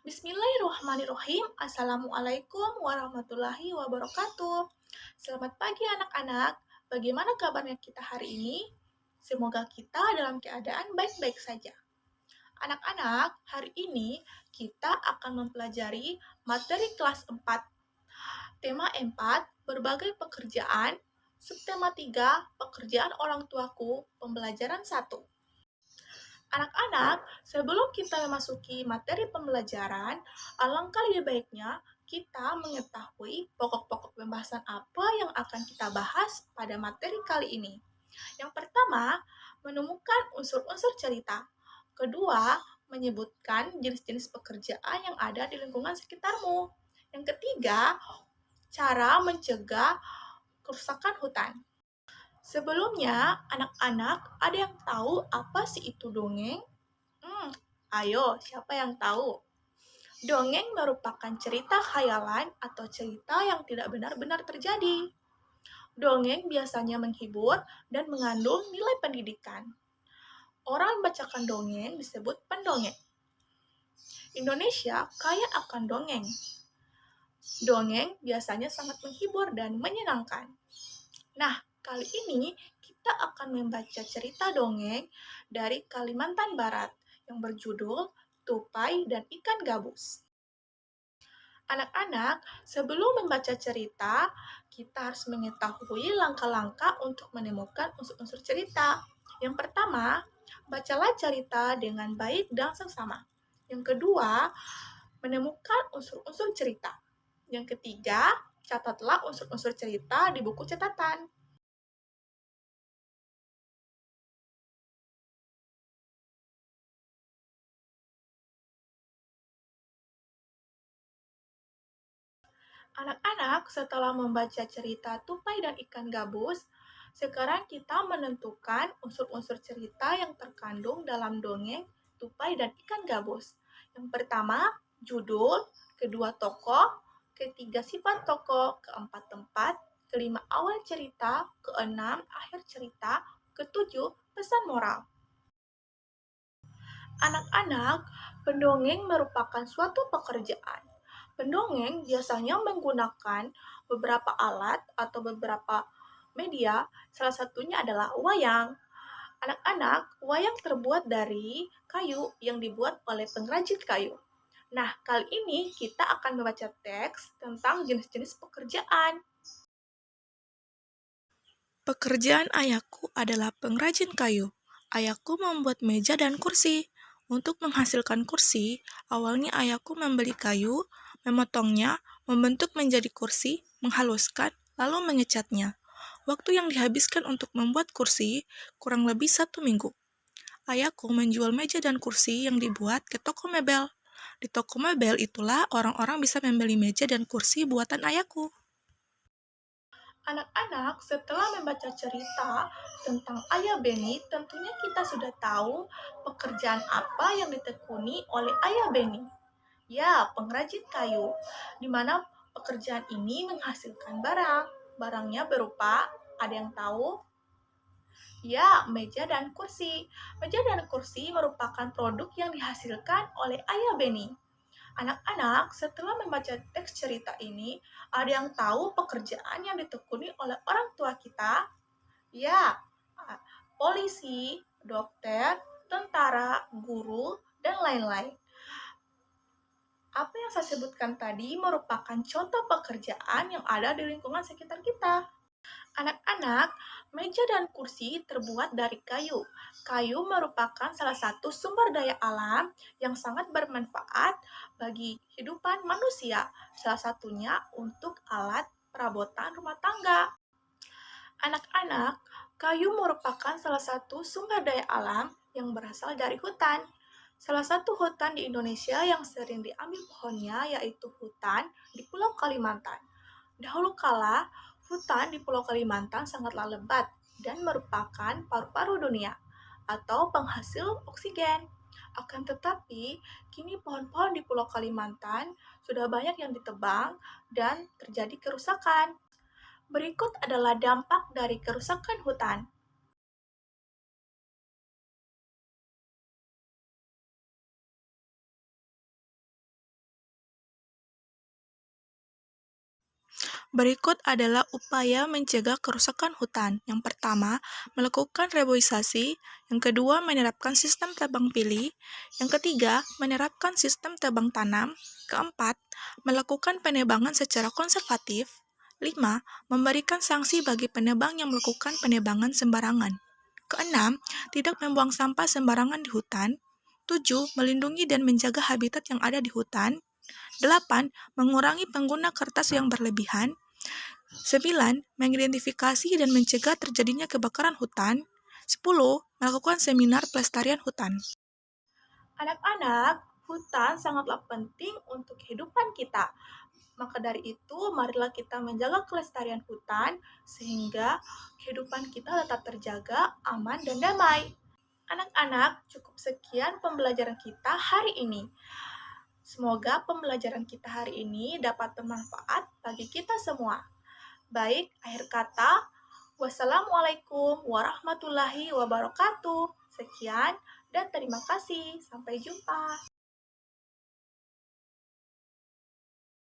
Bismillahirrahmanirrahim. Assalamualaikum warahmatullahi wabarakatuh. Selamat pagi anak-anak. Bagaimana kabarnya kita hari ini? Semoga kita dalam keadaan baik-baik saja. Anak-anak, hari ini kita akan mempelajari materi kelas 4. Tema 4, berbagai pekerjaan. Subtema 3, pekerjaan orang tuaku, pembelajaran 1. Anak-anak, sebelum kita memasuki materi pembelajaran, alangkah lebih baiknya kita mengetahui pokok-pokok pembahasan apa yang akan kita bahas pada materi kali ini. Yang pertama, menemukan unsur-unsur cerita. Kedua, menyebutkan jenis-jenis pekerjaan yang ada di lingkungan sekitarmu. Yang ketiga, cara mencegah kerusakan hutan. Sebelumnya, anak-anak ada yang tahu apa sih itu dongeng? Ayo, siapa yang tahu? Dongeng merupakan cerita khayalan atau cerita yang tidak benar-benar terjadi. Dongeng biasanya menghibur dan mengandung nilai pendidikan. Orang membacakan dongeng disebut pendongeng. Indonesia kaya akan dongeng. Dongeng biasanya sangat menghibur dan menyenangkan. Nah, kali ini kita akan membaca cerita dongeng dari Kalimantan Barat yang berjudul Tupai dan Ikan Gabus. Anak-anak, sebelum membaca cerita, kita harus mengetahui langkah-langkah untuk menemukan unsur-unsur cerita. Yang pertama, bacalah cerita dengan baik dan seksama. Yang kedua, menemukan unsur-unsur cerita. Yang ketiga, catatlah unsur-unsur cerita di buku catatan. Anak-anak, setelah membaca cerita Tupai dan Ikan Gabus, sekarang kita menentukan unsur-unsur cerita yang terkandung dalam dongeng Tupai dan Ikan Gabus. Yang pertama, judul, kedua tokoh, ketiga sifat tokoh, keempat tempat, kelima awal cerita, keenam akhir cerita, ketujuh pesan moral. Anak-anak, pendongeng merupakan suatu pekerjaan. Pendongeng biasanya menggunakan beberapa alat atau beberapa media, salah satunya adalah wayang. Anak-anak, wayang terbuat dari kayu yang dibuat oleh pengrajin kayu. Nah, kali ini kita akan membaca teks tentang jenis-jenis pekerjaan. Pekerjaan ayahku adalah pengrajin kayu. Ayahku membuat meja dan kursi. Untuk menghasilkan kursi, awalnya ayahku membeli kayu, memotongnya, membentuk menjadi kursi, menghaluskan, lalu mengecatnya. Waktu yang dihabiskan untuk membuat kursi kurang lebih 1 minggu. Ayahku menjual meja dan kursi yang dibuat ke toko mebel. Di toko mebel itulah orang-orang bisa membeli meja dan kursi buatan ayahku. Anak-anak, setelah membaca cerita tentang Ayah Beni, tentunya kita sudah tahu pekerjaan apa yang ditekuni oleh Ayah Beni. Ya, pengrajin kayu, di mana pekerjaan ini menghasilkan barang. Barangnya berupa, ada yang tahu? Ya, meja dan kursi. Meja dan kursi merupakan produk yang dihasilkan oleh Ayah Beni. Anak-anak, setelah membaca teks cerita ini, ada yang tahu pekerjaan yang ditekuni oleh orang tua kita? Ya, polisi, dokter, tentara, guru, dan lain-lain. Apa yang saya sebutkan tadi merupakan contoh pekerjaan yang ada di lingkungan sekitar kita. Anak-anak, meja dan kursi terbuat dari kayu. Kayu merupakan salah satu sumber daya alam yang sangat bermanfaat bagi kehidupan manusia, salah satunya untuk alat perabotan rumah tangga. Anak-anak, kayu merupakan salah satu sumber daya alam yang berasal dari hutan. Salah satu hutan di Indonesia yang sering diambil pohonnya yaitu hutan di Pulau Kalimantan. Dahulu kala, hutan di Pulau Kalimantan sangatlah lebat dan merupakan paru-paru dunia atau penghasil oksigen. Akan tetapi, kini pohon-pohon di Pulau Kalimantan sudah banyak yang ditebang dan terjadi kerusakan. Berikut adalah dampak dari kerusakan hutan. Berikut adalah upaya mencegah kerusakan hutan. Yang pertama, melakukan reboisasi. Yang kedua, menerapkan sistem tebang pilih. Yang ketiga, menerapkan sistem tebang tanam. Keempat, melakukan penebangan secara konservatif. 5. Memberikan sanksi bagi penebang yang melakukan penebangan sembarangan. Keenam, tidak membuang sampah sembarangan di hutan. 7. Melindungi dan menjaga habitat yang ada di hutan. 8. Mengurangi pengguna kertas yang berlebihan. 9. Mengidentifikasi dan mencegah terjadinya kebakaran hutan. 10. Melakukan seminar pelestarian hutan. Anak-anak, hutan sangatlah penting untuk kehidupan kita. Maka dari itu, marilah kita menjaga kelestarian hutan sehingga kehidupan kita tetap terjaga, aman, dan damai. Anak-anak, cukup sekian pembelajaran kita hari ini. Semoga pembelajaran kita hari ini dapat bermanfaat bagi kita semua. Baik, akhir kata, wassalamualaikum warahmatullahi wabarakatuh. Sekian dan terima kasih. Sampai jumpa.